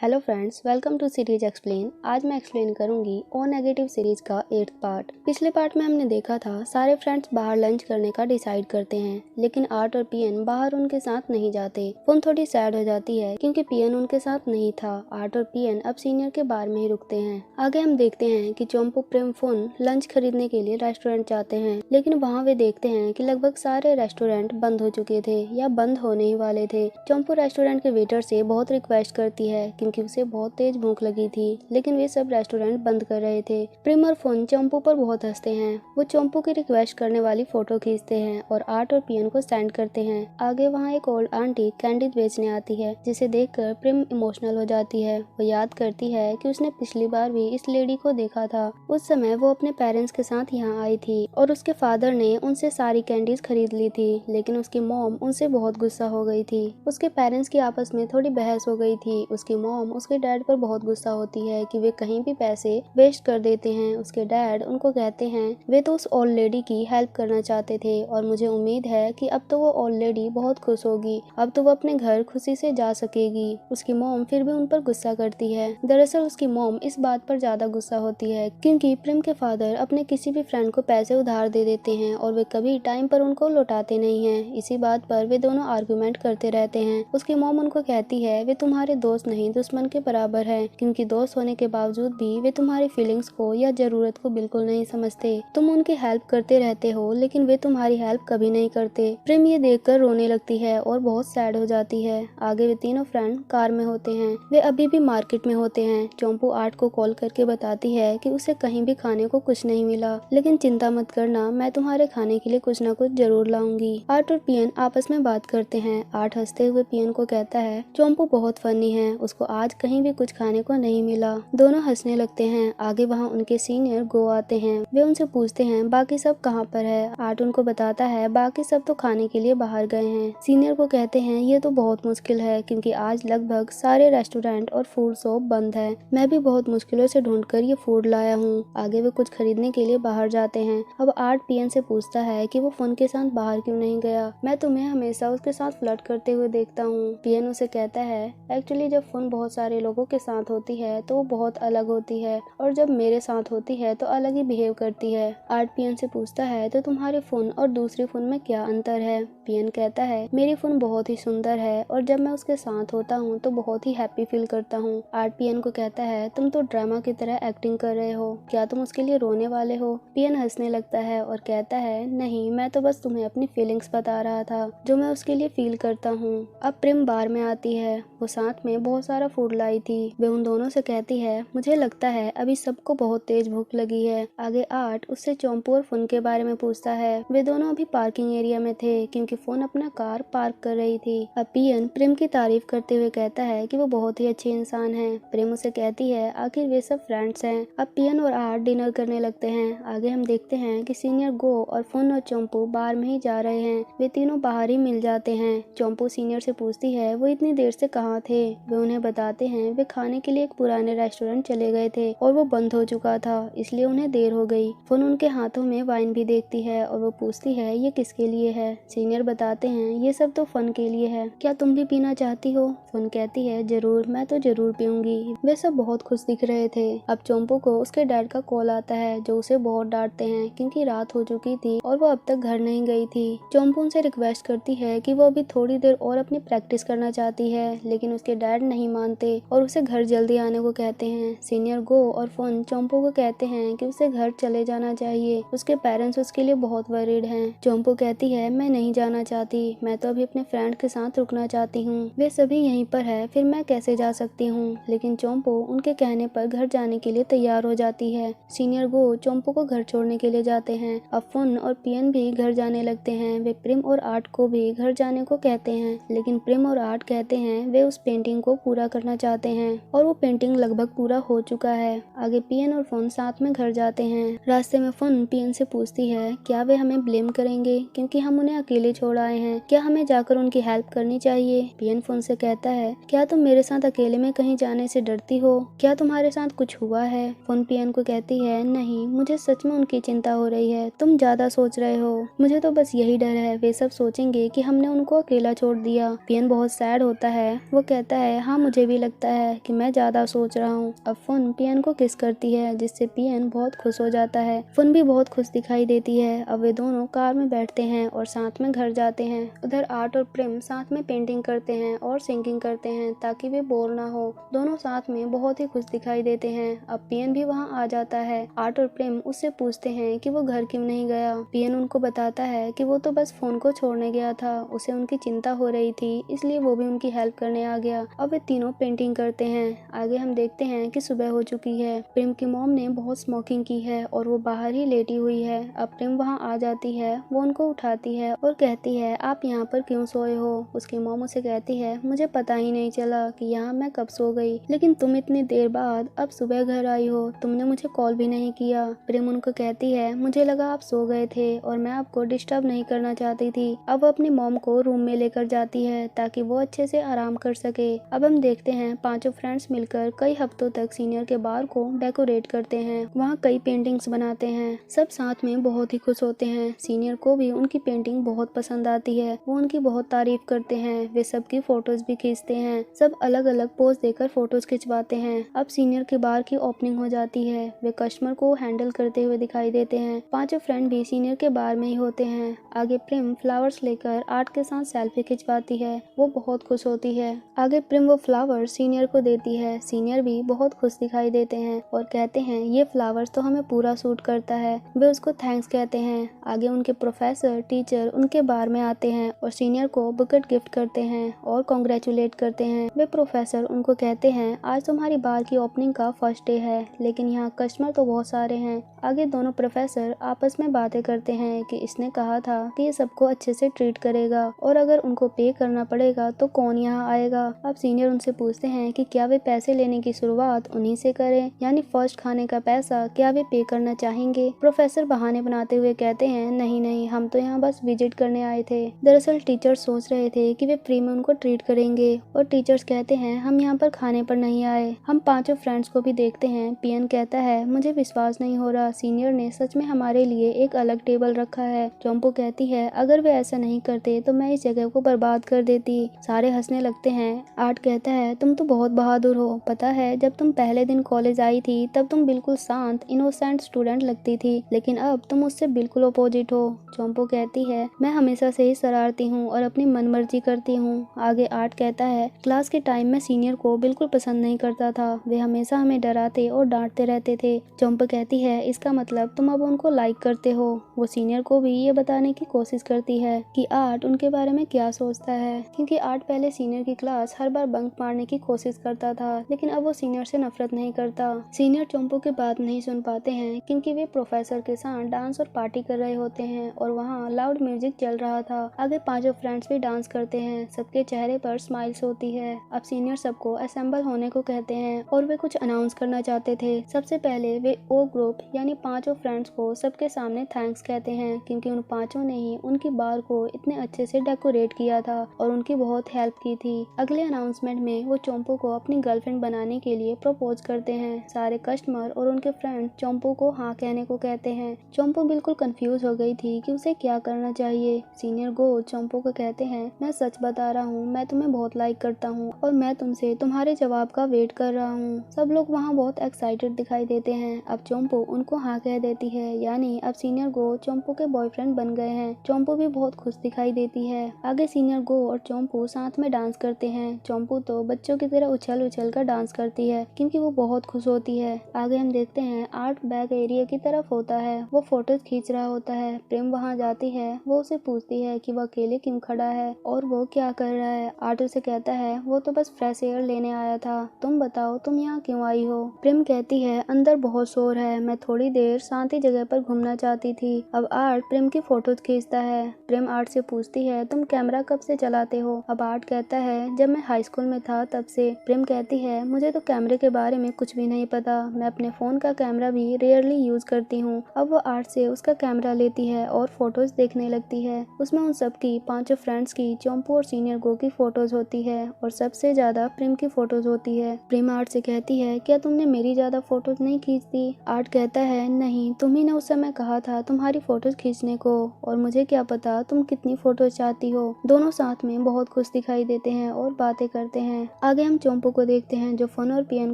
Hello friends, welcome to series explain. आज मैं explain करूंगी ओ नेगेटिव सीरीज का 8th पार्ट। पिछले पार्ट में हमने देखा था सारे फ्रेंड्स बाहर लंच करने का डिसाइड करते हैं, लेकिन आर्ट और पीएन बाहर उनके साथ नहीं जाते। फोन थोड़ी सैड हो जाती है क्योंकि पीएन उनके साथ नहीं था। आर्ट और पीएन अब सीनियर के बार में ही रुकते हैं। आगे हम देखते हैं कि चोम्पू प्रेम फोन लंच खरीदने के लिए रेस्टोरेंट जाते हैं, लेकिन वहाँ वे देखते हैं कि लगभग सारे रेस्टोरेंट बंद हो चुके थे या बंद होने ही वाले थे। चोम्पू रेस्टोरेंट के वेटर से बहुत रिक्वेस्ट करती है क्योंकि उसे बहुत तेज भूख लगी थी, लेकिन वे सब रेस्टोरेंट बंद कर रहे थे। प्रिम और फोन चोम्पू पर बहुत हंसते हैं। वो चोम्पू की रिक्वेस्ट करने वाली फोटो खींचते हैं और आर्ट और पीएन को सेंड करते हैं। आगे वहाँ एक ओल्ड आंटी कैंडी बेचने आती है, जिसे देखकर प्रिम इमोशनल हो जाती है। वो याद करती है कि उसने पिछली बार भी इस लेडी को देखा था। उस समय वो अपने पेरेंट्स के साथ यहाँ आई थी और उसके फादर ने उनसे सारी कैंडीज खरीद ली थी, लेकिन उसकी मॉम उनसे बहुत गुस्सा हो गई थी। उसके पेरेंट्स की आपस में थोड़ी बहस हो गई थी। उसकी मॉम उसके डैड पर बहुत गुस्सा होती है कि वे कहीं भी पैसे वेस्ट कर देते हैं। उसके डैड उनको कहते हैं वे तो उस ओल्ड लेडी की हेल्प करना चाहते थे और मुझे उम्मीद है कि अब तो वो ओल्ड लेडी बहुत खुश होगी, अब तो वो अपने घर खुशी से जा सकेगी। उसकी मॉम फिर भी उन पर गुस्सा करती है। दरअसल उसकी मॉम इस बात पर ज्यादा गुस्सा होती है क्योंकि प्रिम के फादर अपने किसी भी फ्रेंड को पैसे उधार दे देते हैं और वे कभी टाइम पर उनको लौटाते नहीं हैं। इसी बात पर वे दोनों आर्गुमेंट करते रहते हैं। उसकी मॉम उनको कहती है वे तुम्हारे दोस्त नहीं दुश्मन के बराबर है, क्योंकि दोस्त होने के बावजूद भी वे तुम्हारी फीलिंग्स को या जरूरत को बिल्कुल नहीं समझते। तुम उनकी हेल्प करते रहते हो, लेकिन वे तुम्हारी हेल्प कभी नहीं करते। प्रेम ये देखकर रोने लगती है और बहुत सैड हो जाती है। आगे वे तीनों फ्रेंड कार में होते हैं। वे अभी भी मार्केट में होते हैं। चोम्पू आर्ट को कॉल करके बताती है कि उसे कहीं भी खाने को कुछ नहीं मिला, लेकिन चिंता मत करना, मैं तुम्हारे खाने के लिए कुछ न कुछ जरूर लाऊंगी। आर्ट और पीएन आपस में बात करते हैं। आर्ट हंसते हुए पीएन को कहता है चोम्पू बहुत फनी है, उसको आज कहीं भी कुछ खाने को नहीं मिला। दोनों हंसने लगते हैं। आगे वहाँ उनके सीनियर गो आते हैं। वे उनसे पूछते हैं बाकी सब कहाँ पर है। आर्ट उनको बताता है बाकी सब तो खाने के लिए बाहर गए हैं। सीनियर को कहते हैं ये तो बहुत मुश्किल है क्योंकि आज लगभग सारे रेस्टोरेंट और फूड शॉप बंद है। मैं भी बहुत मुश्किलों से ढूंढकर ये फूड लाया हूँ। आगे वे कुछ खरीदने के लिए बाहर जाते हैं। अब आर्ट पीएन से पूछता है कि वो फोन के साथ बाहर क्यों नहीं गया। मैं तुम्हें हमेशा उसके साथ फ्लर्ट करते हुए देखता हूँ। पीएन उसे कहता है एक्चुअली जब फोन बहुत सारे लोगों के साथ होती है तो वो बहुत अलग होती है, और जब मेरे साथ होती है तो अलग ही बिहेव करती है। आर्ट पीएन से पूछता है तो तुम्हारे फोन और दूसरी फोन में क्या अंतर है। पीएन कहता है मेरी फोन बहुत ही सुंदर है और जब मैं उसके साथ होता हूँ तो बहुत ही हैप्पी फील करता हूँ। आर्ट पीएन को कहता है तुम तो ड्रामा की तरह एक्टिंग कर रहे हो, क्या तुम उसके लिए रोने वाले हो। पीएन हंसने लगता है और कहता है नहीं, मैं तो बस तुम्हें अपनी फीलिंग्स बता रहा था जो मैं उसके लिए फील करता हूँ। अब प्रेम बार में आती है। वो साथ में बहुत सारा फूड लाई थी। वे उन दोनों से कहती है मुझे लगता है अभी सबको बहुत तेज भूख लगी है। आगे आर्ट उससे चोम्पू और फोन के बारे में पूछता है। वे दोनों अभी पार्किंग एरिया में थे क्योंकि फोन अपना कार पार्क कर रही थी। अब पीएन प्रेम की तारीफ करते हुए कहता है कि वो बहुत ही अच्छे इंसान है। प्रेम उसे कहती है आखिर वे सब फ्रेंड्स हैं। अब पीएन और आर्ट डिनर करने लगते हैं। आगे हम देखते हैं कि सीनियर गो और फोन और चोम्पू बार में ही जा रहे हैं। वे तीनों बाहर ही मिल जाते हैं। चोम्पू सीनियर से पूछती है वो इतनी देर से कहाँ थे। वे उन्हें बताते हैं वे खाने के लिए एक पुराने रेस्टोरेंट चले गए थे और वो बंद हो चुका था, इसलिए उन्हें देर हो गई। फोन उनके हाथों में वाइन भी देखती है और वो पूछती है ये किसके लिए है। सीनियर बताते हैं ये सब तो फन के लिए है, क्या तुम भी पीना चाहती हो। फोन कहती है जरूर, मैं तो जरूर पीऊंगी। वे सब बहुत खुश दिख रहे थे। अब चोम्पू को उसके डैड का कॉल आता है जो उसे बहुत डांटते हैं क्योंकि रात हो चुकी थी और वो अब तक घर नहीं गई थी। चोम्पू उनसे रिक्वेस्ट करती है कि वो अभी थोड़ी देर और अपनी प्रैक्टिस करना चाहती है, लेकिन उसके डैड नहीं मानते और उसे घर जल्दी आने को कहते हैं। सीनियर गो और फोन चोम्पू को कहते हैं कि उसे घर चले जाना चाहिए, उसके पेरेंट्स उसके लिए बहुत वरीड हैं। चोम्पू कहती है मैं नहीं जाना चाहती, मैं तो अभी अपने फ्रेंड के साथ रुकना चाहती हूँ, वे सभी यहीं पर है, फिर मैं कैसे जा सकती हूँ। लेकिन चोम्पू उनके कहने पर घर जाने के लिए तैयार हो जाती है। सीनियर गो चोम्पू को घर छोड़ने के लिए जाते हैं। अब फोन और पीएन भी घर जाने लगते हैं। वे प्रेम और आर्ट को भी घर जाने को कहते हैं, लेकिन प्रेम और आर्ट कहते हैं वे उस पेंटिंग को पूरा करना चाहते हैं और वो पेंटिंग लगभग पूरा हो चुका है। आगे पीएन और फोन साथ में घर जाते हैं। रास्ते में फोन पीएन से पूछती है क्या वे हमें ब्लेम करेंगे क्योंकि हम उन्हें अकेले छोड़ आए हैं, क्या हमें जाकर उनकी हेल्प करनी चाहिए? पियन फोन से कहता है, क्या तुम मेरे साथ अकेले में कहीं जाने से डरती हो? क्या तुम्हारे साथ कुछ हुआ है? फोन पियन को कहती है, नहीं, मुझे सच में उनकी चिंता हो रही है, तुम ज्यादा सोच रहे हो, मुझे तो बस यही डर है वे सब सोचेंगे कि हमने उनको अकेला छोड़ दिया। पियन बहुत सैड होता है, वो कहता है, हाँ मुझे भी लगता है कि मैं ज्यादा सोच रहा हूँ। अब फुन पियन को किस करती है, जिससे पियन बहुत खुश हो जाता है। फुन भी बहुत खुश दिखाई देती है। अब वे दोनों कार में बैठते हैं और साथ में घर जाते हैं। उधर आर्ट और प्रेम साथ में पेंटिंग करते हैं और सिंगिंग करते हैं ताकि वे बोर ना हो। दोनों साथ में बहुत ही खुश दिखाई देते हैं। अब पियन भी वहाँ आ जाता है। आर्ट और प्रेम उससे पूछते हैं कि वो घर क्यों नहीं गया। पियन उनको बताता है कि वो तो बस फोन को छोड़ने गया था, उसे उनकी चिंता हो रही थी, इसलिए वो भी उनकी हेल्प करने आ गया। अब वे तीनों पेंटिंग करते हैं। आगे हम देखते हैं कि सुबह हो चुकी है। प्रेम की मॉम ने बहुत स्मोकिंग की है और वो बाहर ही लेटी हुई है। अब प्रेम वहाँ आ जाती है, वो उनको उठाती है और कहती है, आप यहाँ पर क्यों सोए हो? उसकी मॉम उसे कहती है, मुझे पता ही नहीं चला कि यहाँ मैं कब सो गई, लेकिन तुम इतनी देर बाद अब सुबह घर आई हो, तुमने मुझे कॉल भी नहीं किया। प्रेम उनको कहती है, मुझे लगा आप सो गए थे और मैं आपको डिस्टर्ब नहीं करना चाहती थी। अब अपनी मॉम को रूम में लेकर जाती है ताकि वो अच्छे से आराम कर सके। अब हम देखते हैं पांचों फ्रेंड्स मिलकर कई हफ्तों तक सीनियर के बार को डेकोरेट करते हैं। वहाँ कई पेंटिंग्स बनाते हैं। सब साथ में बहुत ही खुश होते हैं। सीनियर को भी उनकी पेंटिंग बहुत पसंद आती है। वो उनकी बहुत तारीफ करते हैं। वे सबकी फोटोज भी खींचते हैं। सब अलग अलग पोज देकर फोटोज खिंचवाते हैं। अब सीनियर के बार की ओपनिंग हो जाती है। वे कस्टमर को हैंडल करते हुए दिखाई देते हैं। पांचों फ्रेंड भी सीनियर के बार में ही होते हैं। आगे प्रेम फ्लावर्स लेकर आर्ट के साथ सेल्फी खिंचवाती है। वो बहुत खुश होती है। आगे प्रेम वो फ्लावर सीनियर को देती है। सीनियर भी बहुत खुश दिखाई देते हैं और कहते हैं, ये फ्लावर्स तो हमें पूरा सूट करता है। वे उसको थैंक्स कहते हैं। आगे उनके प्रोफेसर टीचर उनके बार में आते हैं और सीनियर को बुकेट गिफ्ट करते हैं और कॉन्ग्रेचुलेट करते हैं। वे प्रोफेसर उनको कहते हैं, आज तुम्हारी बार की ओपनिंग का फर्स्ट डे है, लेकिन यहाँ कस्टमर तो बहुत सारे हैं। आगे दोनों प्रोफेसर आपस में बातें करते हैं कि इसने कहा था कि ये सबको अच्छे से ट्रीट करेगा और अगर उनको पे करना पड़ेगा तो कौन यहाँ आएगा। अब सीनियर उनसे पूछते हैं कि क्या वे पैसे लेने की शुरुआत उन्हीं से करें, यानी फर्स्ट खाने का पैसा क्या वे पे करना चाहेंगे। प्रोफेसर बहाने बनाते हुए कहते हैं, नहीं नहीं, हम तो यहाँ बस विजिट करने आए थे। दरअसल टीचर्स सोच रहे थे कि वे फ्री में उनको ट्रीट करेंगे और टीचर्स कहते हैं, हम यहाँ पर खाने पर नहीं आए। हम पांचों फ्रेंड्स को भी देखते हैं। पियन कहता है, मुझे विश्वास नहीं हो रहा, सीनियर ने सच में हमारे लिए एक अलग टेबल रखा है। चोम्पो कहती है, अगर वे ऐसा नहीं करते तो मैं इस जगह को बर्बाद कर देती। सारे हंसने लगते हैं। आर्ट कहता है, तुम तो बहुत बहादुर हो। पता है, जब तुम पहले दिन कॉलेज आई थी तब तुम बिल्कुल शांत इनोसेंट स्टूडेंट लगती थी, लेकिन अब तुम उससे बिल्कुल अपोजिट हो। चोम्पो कहती है, मैं हमेशा से ही शरारती हूँ और अपनी मनमर्जी करती हूँ। आगे आर्ट कहता है, क्लास के टाइम में सीनियर को बिल्कुल पसंद नहीं करता था। वे हमेशा हमें डराते और डांटते रहते थे। चोम्पो कहती है, इसका मतलब तुम अब उनको लाइक करते हो। वो सीनियर को भी ये बताने की कोशिश करती है कि आर्ट उनके बारे में क्या सोचता है, क्योंकि आर्ट पहले सीनियर की क्लास हर बार बंक मारने की कोशिश करता था, लेकिन अब वो सीनियर से नफरत नहीं करता। सीनियर चोम्पो की बात नहीं सुन पाते हैं क्योंकि वे प्रोफेसर के साथ डांस और पार्टी कर रहे होते हैं और वहाँ लाउड म्यूजिक चल रहा था। आगे पांचों फ्रेंड्स भी डांस करते हैं। सबके चेहरे पर स्माइल्स होती है। अब सीनियर सबको असेंबल होने को कहते हैं और वे कुछ अनाउंस करना चाहते थे। सबसे पहले वे ओ ग्रुप यानी पांचों फ्रेंड्स को सबके सामने थैंक्स कहते हैं, क्योंकि उन पांचों ने ही उनकी बार को इतने अच्छे से डेकोरेट किया था और उनकी बहुत हेल्प की थी। अगले अनाउंसमेंट में वो चोम्पो को अपनी गर्लफ्रेंड बनाने के लिए प्रपोज करते हैं। सारे कस्टमर और उनके फ्रेंड चोम्पो को हाँ कहने को कहते हैं। चोम्पो बिल्कुल कंफ्यूज हो गई थी कि उसे क्या करना चाहिए। सीनियर गो चोम्पो को कहते हैं, मैं सच बता रहा हूँ, मैं तुम्हें बहुत लाइक करता हूँ और मैं तुमसे तुम्हारे जवाब का वेट कर रहा हूँ। सब लोग वहाँ बहुत एक्साइटेड दिखाई देते हैं। अब चोम्पो उनको हाँ कह देती है, यानी अब सीनियर गो चोम्पो के बॉयफ्रेंड बन गए हैं। चोम्पो भी बहुत खुश दिखाई देती है। आगे सीनियर गो और चोम्पो साथ में डांस करते हैं। चोम्पो तो बच्चों की तरह उछल उछल कर डांस करती है क्योंकि वो बहुत खुश होती है। आगे हम देखते हैं आर्ट बैक एरिया की तरफ होता है। वो फोटोज खींच रहा होता है। प्रेम वहाँ जाती है। वो उसे पूछती है कि वो अकेले क्यों खड़ा है और वो क्या कर रहा है। आर्ट उसे कहता है, वो तो बस फ्रेश एयर लेने आया था, तुम बताओ तुम यहाँ क्यों आई हो। प्रेम कहती है, अंदर बहुत शोर है, मैं थोड़ी देर शांति जगह पर घूमना चाहती थी। अब आर्ट प्रेम की फोटोज खींचता है। प्रेम आर्ट से पूछती है, तुम कैमरा कब से चलाते हो। अब आर्ट कहता है, जब मैं हाई स्कूल में था तब से। प्रेम कहती है, मुझे तो कैमरे के बारे में कुछ भी नहीं पता, मैं अपने फोन का कैमरा भी रेयरली यूज करती हूँ। अब वो आर्ट से उसका कैमरा लेती है और फोटोज देखने लगती है। उसमें उन सबकी 5 फ्रेंड्स की, चोम्पू और सीनियर गो की फोटोज होती है और सबसे ज्यादा प्रेम की फोटोज होती है। प्रेम आर्ट से कहती है क्या तुमने मेरी ज्यादा फोटोज नहीं खींचती? आर्ट कहता है नहीं, तुम्ही ने उस समय कहा था तुम्हारी फोटोज खींचने को और मुझे क्या पता तुम कितनी फोटोज चाहती हो। दोनों साथ में बहुत खुश दिखाई देते हैं और बातें करते हैं। आगे हम चोम्पू को देखते हैं जो फन और पियन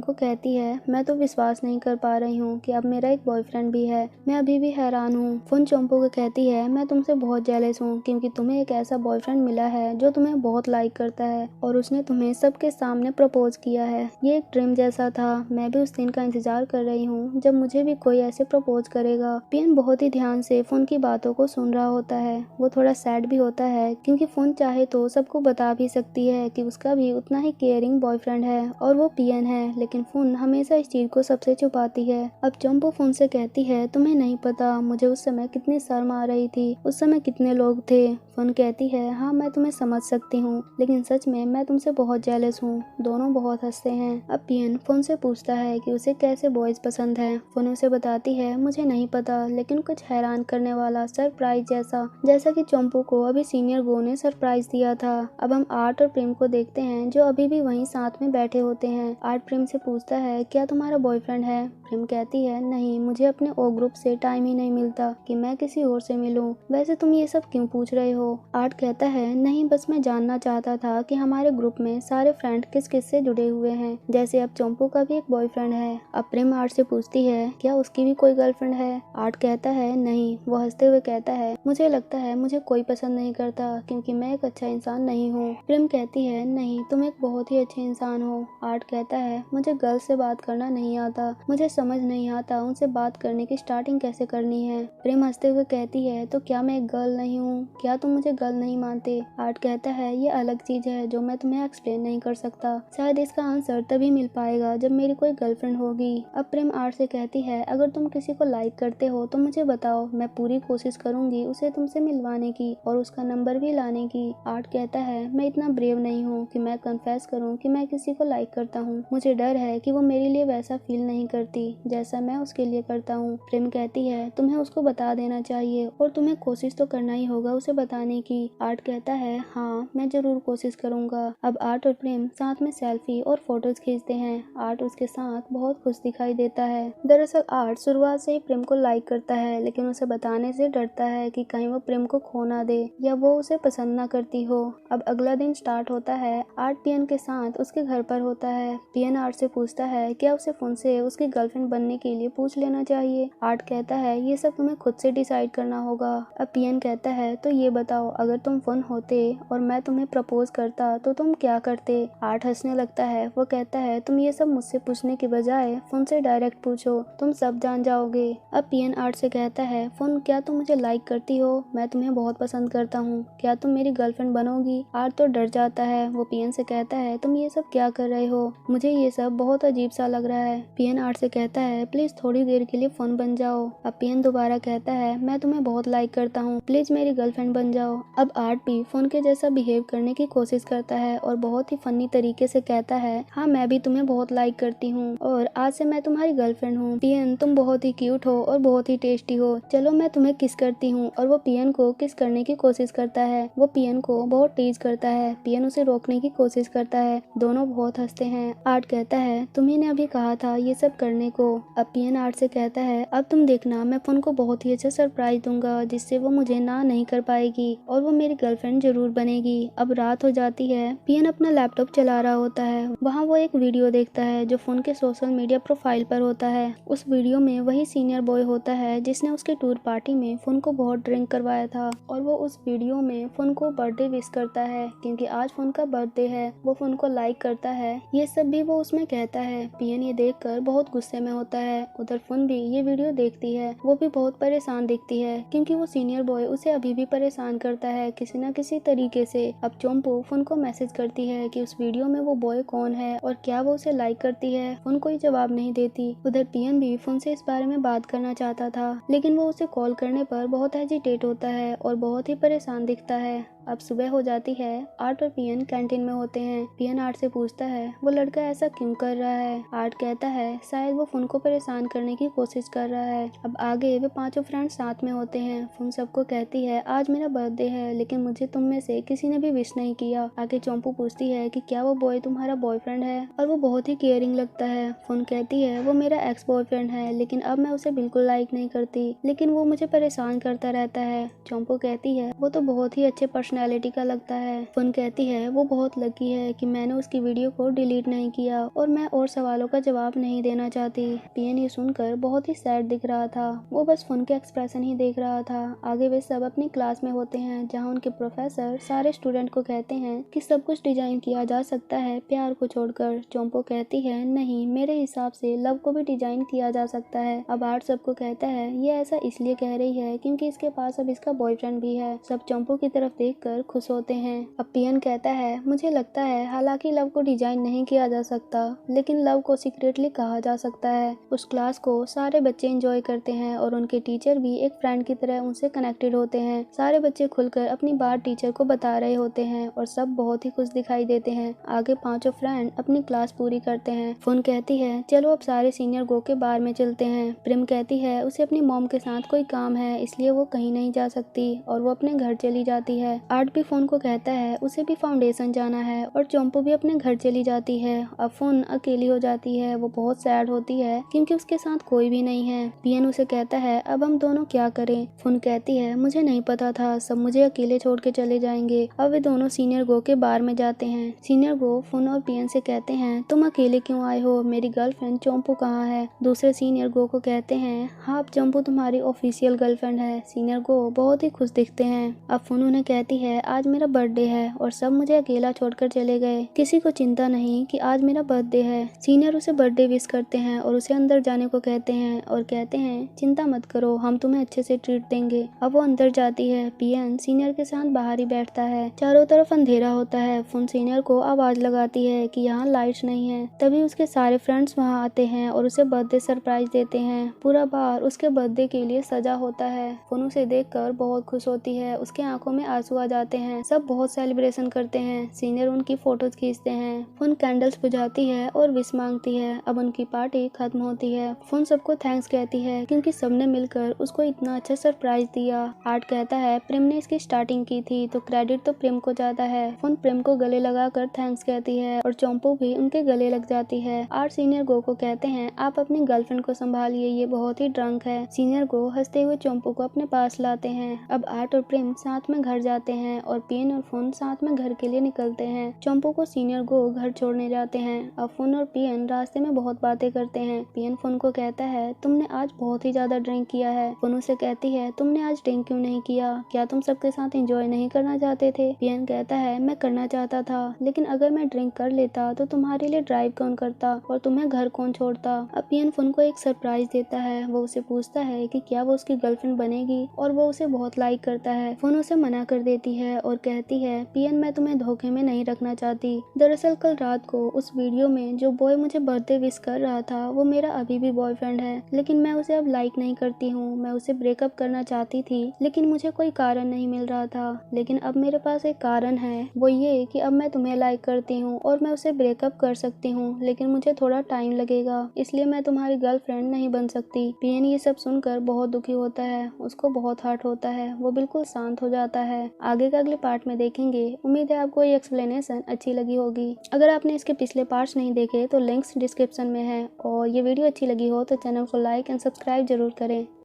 को कहती है मैं तो विश्वास नहीं कर पा रही हूँ कि अब मेरा एक बॉयफ्रेंड भी है, मैं अभी भी हैरान हूँ। फन चोम्पू को कहती है मैं तुमसे बहुत जेलस हूँ क्योंकि तुम्हें एक ऐसा बॉयफ्रेंड मिला है जो तुम्हें बहुत लाइक करता है और उसने तुम्हें सबके सामने प्रपोज किया है। ये एक ड्रीम जैसा था, मैं भी उस दिन का इंतजार कर रही हूँ जब मुझे भी कोई ऐसे प्रपोज करेगा। पियन बहुत ही ध्यान से फोन की बातों को सुन रहा होता है। वो थोड़ा सैड भी होता है क्योंकि फोन चाहे तो सबको बता भी सकती है कि उसका भी उतना ही केयरिंग बॉयफ्रेंड है और वो पियन है, लेकिन फोन हमेशा इस चीज को सबसे छुपाती है। अब चोम्पू फोन से कहती है तुम्हें नहीं पता मुझे उस समय कितनी शर्म आ रही थी, उस समय कितने लोग थे। फोन कहती है हाँ मैं तुम्हें समझ सकती हूँ, लेकिन सच में मैं तुमसे बहुत जेलस हूँ। दोनों बहुत हंसते हैं। अब पियन फोन से पूछता है कि उसे कैसे बॉयज पसंद है। फोन उसे बताती है मुझे नहीं पता, लेकिन कुछ हैरान करने वाला सरप्राइज जैसा कि चोम्पू को अभी सीनियर गो ने सरप्राइज दिया था। अब हम आर्ट और प्रेम को देखते हैं जो अभी भी वहीं साथ में बैठे होते हैं। आर्ट प्रेम से पूछता है क्या तुम्हारा बॉयफ्रेंड है? प्रेम कहती है नहीं, मुझे अपने ओ ग्रुप से टाइम ही नहीं मिलता कि मैं किसी और से मिलूं। वैसे तुम ये सब क्यों पूछ रहे हो? आर्ट कहता है नहीं, बस मैं जानना चाहता था कि हमारे ग्रुप में सारे फ्रेंड किस किस से जुड़े हुए हैं, जैसे अब चोम्पू का भी एक बॉयफ्रेंड है। अब प्रेम आर्ट से पूछती है क्या उसकी भी कोई गर्लफ्रेंड है? आर्ट कहता है नहीं। वो हंसते हुए कहता है मुझे लगता है मुझे कोई पसंद नहीं करता क्योंकि मैं एक अच्छा इंसान नहीं हूँ। प्रेम कहती है नहीं, तुम एक बहुत ही अच्छे इंसान हो। आर्ट कहता है मुझे गर्ल से बात करना नहीं आता, मुझे समझ नहीं आता उनसे बात करने की स्टार्टिंग कैसे करनी है। प्रेम हंसते हुए कहती है तो क्या मैं एक गर्ल नहीं हूँ? क्या तुम मुझे गर्ल नहीं मानते? आर्ट कहता है ये अलग चीज है जो मैं तुम्हें एक्सप्लेन नहीं कर सकता, शायद इसका आंसर तभी मिल पाएगा जब मेरी कोई गर्लफ्रेंड होगी। अब प्रेम आर्ट से कहती है अगर तुम किसी को लाइक करते हो तो मुझे बताओ, मैं पूरी कोशिश करूंगी उसे तुमसे मिलवाने की और उसका नंबर भी लाने की। आर्ट कहता है मैं इतना ब्रेव नहीं हूँ कि मैं कन्फेस करूँ कि मैं किसी को लाइक करता हूँ, मुझे डर है कि वो मेरे लिए वैसा फील नहीं करती जैसा मैं उसके लिए करता हूँ। प्रेम कहती है तुम्हें उसको बता देना चाहिए और तुम्हें कोशिश तो करना ही होगा उसे बताने की। आर्ट कहता है हाँ मैं जरूर कोशिश करूंगा। अब आर्ट और प्रेम साथ में सेल्फी और फोटोज खींचते हैं। आर्ट उसके साथ बहुत खुश दिखाई देता है। दरअसल आर्ट शुरुआत से ही प्रेम को लाइक करता है, लेकिन उसे बताने से डरता है कि कहीं वो प्रेम को खो ना दे या वो उसे पसंद ना करती हो। अब अगला दिन स्टार्ट होता है। आर्ट पियन के साथ उसके घर पर होता है। पियन आर्ट से पूछता है क्या उसे फोन से उसकी गर्लफ्रेंड बनने के लिए पूछ लेना चाहिए। आर्ट कहता है ये सब तुम्हें खुद से डिसाइड करना होगा। अब पियन कहता है तो ये बताओ अगर तुम फोन होते और मैं तुम्हें प्रपोज करता तो तुम क्या करते? आर्ट हंसने लगता है। वो कहता है तुम ये सब मुझसे पूछने के बजाय फोन से डायरेक्ट पूछो, तुम सब जान जाओगे। अब पियन आर्ट से कहता है फोन क्या तुम मुझे लाइक करती हो? मैं तुम्हें बहुत पसंद करता हूँ, क्या तुम मेरी गर्लफ्रेंड बनोगी? आर्ट तो डर जाता है। वो पियन से कहता है तुम ये सब क्या कर रहे हो, मुझे ये सब बहुत अजीब सा लग रहा है। पियन आर्ट से कहता है प्लीज थोड़ी देर के लिए फोन बन जाओ। अब पियन दोबारा कहता है मैं तुम्हें बहुत लाइक करता हूँ, प्लीज मेरी गर्लफ्रेंड बन जाओ। अब आर्ट भी फोन के जैसा बिहेव करने की कोशिश करता है और बहुत ही फनी तरीके से कहता है हाँ मैं भी तुम्हें बहुत लाइक करती हूँ और आज से मैं तुम्हारी गर्लफ्रेंड हूँ। पियन तुम बहुत ही क्यूट हो और बहुत ही टेस्टी हो, चलो मैं तुम्हें किस करती हूँ। और वो पियन को किस करने की कोशिश करता है। वो पियन को बहुत टीज करता है। पियन उसे रोकने की कोशिश करता है। दोनों बहुत हंसते हैं। आर्ट कहता है तुम्ही ने अभी कहा था ये सब करने को। अब पियन आर्ट से कहता है अब तुम देखना मैं फोन को बहुत ही अच्छा सरप्राइज दूंगा जिससे वो मुझे ना नहीं कर पाएगी और वो मेरी गर्लफ्रेंड जरूर बनेगी। अब रात हो जाती है। पियन अपना लैपटॉप चला रहा होता है। वहाँ वो एक वीडियो देखता है जो फोन के सोशल मीडिया प्रोफाइल पर होता है। उस वीडियो में वही सीनियर बॉय होता है जिसने उसके टूर पार्टी में फोन को बहुत ड्रिंक करवाया था और वो उस वीडियो में फोन को बर्थडे विश करता है क्योंकि आज फोन का बर्थडे है। वो फोन को लाइक करता है, ये सब भी वो उसमें कहता है। पियन ये देखकर बहुत गुस्से में होता है। उधर फोन भी ये वीडियो देखती है। वो भी बहुत परेशान दिखती है क्योंकि वो सीनियर बॉय उसे अभी भी परेशान करता है किसी न किसी तरीके से। अब चोम्पू फोन को मैसेज करती है कि उस वीडियो में वो बॉय कौन है और क्या वो उसे लाइक करती है। फोन कोई जवाब नहीं देती। उधर पियन भी फोन से इस बारे में बात करना चाहता था, लेकिन वो उसे कॉल करने पर बहुत हेजिटेट होता है और बहुत ही परेशान दिखता है। अब सुबह हो जाती है। आर्ट और पियन कैंटीन में होते हैं। पियन आर्ट से पूछता है वो लड़का ऐसा क्यों कर रहा है। आर्ट कहता है शायद वो फुन को परेशान करने की कोशिश कर रहा है। अब आगे वे पांचों फ्रेंड्स साथ में होते हैं। फुन सबको कहती है आज मेरा बर्थडे है लेकिन मुझे तुम में से किसी ने भी विश नहीं किया। आगे चोम्पू पूछती है कि क्या वो बॉय तुम्हारा बॉयफ्रेंड है और वो बहुत ही केयरिंग लगता है। फुन कहती है वो मेरा एक्स बॉयफ्रेंड है लेकिन अब मैं उसे बिल्कुल लाइक नहीं करती, लेकिन वो मुझे परेशान करता रहता है। चोम्पू कहती है वो तो बहुत ही अच्छे पर्सनैलिटी का लगता है। फुन कहती है वो बहुत लकी है कि मैंने उसकी वीडियो को डिलीट नहीं किया और मैं और सवालों का जवाब नहीं देना चाहती। पियन ये सुनकर बहुत ही सैड दिख रहा था। वो बस फुन के एक्सप्रेशन ही देख रहा था। आगे वे सब अपनी क्लास में होते हैं जहाँ उनके प्रोफेसर सारे स्टूडेंट को कहते हैं कि सब कुछ डिजाइन किया जा सकता है प्यार को छोड़कर। चोम्पू कहती है नहीं, मेरे हिसाब से लव को भी डिजाइन किया जा सकता है। अब आर्ट सबको कहता है ये ऐसा इसलिए कह रही है क्योंकि इसके पास अब इसका बॉयफ्रेंड भी है। सब चोम्पू की तरफ देखकर खुश होते हैं। अब पियन कहता है मुझे लगता है हालांकि लव को डिजाइन नहीं किया जा सकता लेकिन लव को सीक्रेटली कहा जा सकता है। उस क्लास को सारे बच्चे एंजॉय करते हैं और उनके टीचर भी एक फ्रेंड की तरह उनसे कनेक्टेड होते हैं। सारे बच्चे खुलकर अपनी बात टीचर को बता रहे होते हैं और सब बहुत ही खुश दिखाई देते हैं। आगे पांचों फ्रेंड अपनी क्लास पूरी करते हैं। फुन कहती है चलो अब सारे सीनियर गो के बार में चलते हैं। प्रिम कहती है उसे अपनी मॉम के साथ कोई काम है इसलिए वो कहीं नहीं जा सकती और वो अपने घर चली जाती है। आर्ट भी फोन को कहता है उसे भी फाउंडेशन जाना है और चोम्पू भी अपने घर चली जाती है। अब फोन अकेली हो जाती है। वो बहुत सैड होती है क्योंकि उसके साथ कोई भी नहीं है। पियन उसे कहता है अब हम दोनों क्या करें। फुन कहती है मुझे नहीं पता था, सब मुझे अकेले छोड़ के चले जाएंगे। अब वे दोनों सीनियर गो के बार में जाते हैं। सीनियर गो फुन और पियन से कहते हैं तुम अकेले क्यों आए हो, मेरी गर्लफ्रेंड चोम्पू कहाँ है। दूसरे सीनियर गो को कहते हैं हाँ अब चोम्पू तुम्हारी ऑफिशियल गर्लफ्रेंड है। सीनियर गो बहुत ही खुश दिखते हैं। अब फुन उन्हें कहती है आज मेरा बर्थडे है और सब मुझे अकेला छोड़कर चले गए, किसी को चिंता नहीं कि आज मेरा बर्थडे है। सीनियर उसे बर्थडे विश करते हैं और उसे अंदर जाने को कहते हैं और कहते हैं चिंता मत करो, हम तुम्हें अच्छे से ट्रीट देंगे। अब वो अंदर जाती है। पियन सीनियर के साथ बाहर ही बैठता है। चारों तरफ अंधेरा होता है। फुन सीनियर को आवाज लगाती है कि यहाँ लाइट्स नहीं है। तभी उसके सारे फ्रेंड्स वहाँ आते हैं और उसे बर्थडे सरप्राइज देते हैं। पूरा बार उसके बर्थडे के लिए सजा होता है। फुन उसे देखकर बहुत खुश होती है। उसके आंखों में आंसू आ जाते हैं। सब बहुत सेलिब्रेशन करते हैं। सीनियर उनकी फोटोज खींचते हैं। फुन कैंडल्स बुझाती है और विश मांगती है। अब उनकी पार्टी खत्म होती है। फुन सबको थैंक्स कहती है क्योंकि सबने मिलकर उसको इतना अच्छा सरप्राइज दिया। आर्ट कहता है प्रेम ने इसकी स्टार्टिंग की थी तो क्रेडिट तो प्रेम को जाता है। फुन प्रेम को गले लगाकर थैंक्स कहती है और चोम्पू भी उनके गले लग जाती है। आर्ट सीनियर गो को कहते हैं आप अपनी गर्लफ्रेंड को संभालिए, ये बहुत ही ड्रंक है। सीनियर गो हंसते हुए चोम्पू को अपने पास लाते हैं। अब आर्ट और प्रेम साथ में घर जाते हैं और पियन और फुन साथ में घर के लिए निकलते हैं। चोम्पू को सीनियर गो घर छोड़ने जाते हैं। अब फुन और पियन रास्ते में बहुत बातें करते हैं। पियन फुन को कहता है तुमने आज बहुत ही ज्यादा ड्रिंक किया है। फुन उसे कहती है तुमने आज ड्रिंक क्यों नहीं किया, क्या तुम सबके साथ एंजॉय नहीं करना चाहते थे। पियन कहता है मैं करना चाहता था लेकिन अगर मैं ड्रिंक कर लेता तो तुम्हारे लिए ड्राइव कौन करता और तुम्हें घर कौन छोड़ता। अब पियन फुन को एक सरप्राइज देता है। वो उसे पूछता है कि क्या वो उसकी गर्लफ्रेंड बनेगी और वो उसे बहुत लाइक करता है। फुन उसे मना कर देती है और कहती है पियन मैं तुम्हें धोखे में नहीं रखना चाहती। दरअसल कल रात को उस वीडियो में जो बॉय मुझे बर्थडे विश कर रहा था वो मेरा अभी भी बॉयफ्रेंड है, लेकिन मैं उसे अब लाइक नहीं करती हूँ। मैं उसे ब्रेकअप करना चाहती थी लेकिन मुझे कोई कारण नहीं मिल रहा था, लेकिन अब मेरे पास एक कारण है, वो ये कि अब मैं तुम्हें लाइक करती हूँ और मैं उसे ब्रेकअप कर सकती हूँ लेकिन मुझे थोड़ा टाइम लगेगा, इसलिए मैं तुम्हारी गर्लफ्रेंड नहीं बन सकती। पियन ये सब सुनकर बहुत दुखी होता है। उसको बहुत हर्ट होता है। वो बिल्कुल शांत हो जाता है। आगे का अगले पार्ट में देखेंगे। उम्मीद है आपको ये एक्सप्लेनेशन अच्छी लगी होगी। अगर आपने इसके पिछले पार्ट्स नहीं देखे तो लिंक्स डिस्क्रिप्शन में है और ये वीडियो अच्छी लगी हो तो चैनल को लाइक एंड सब्सक्राइब जरूर करें।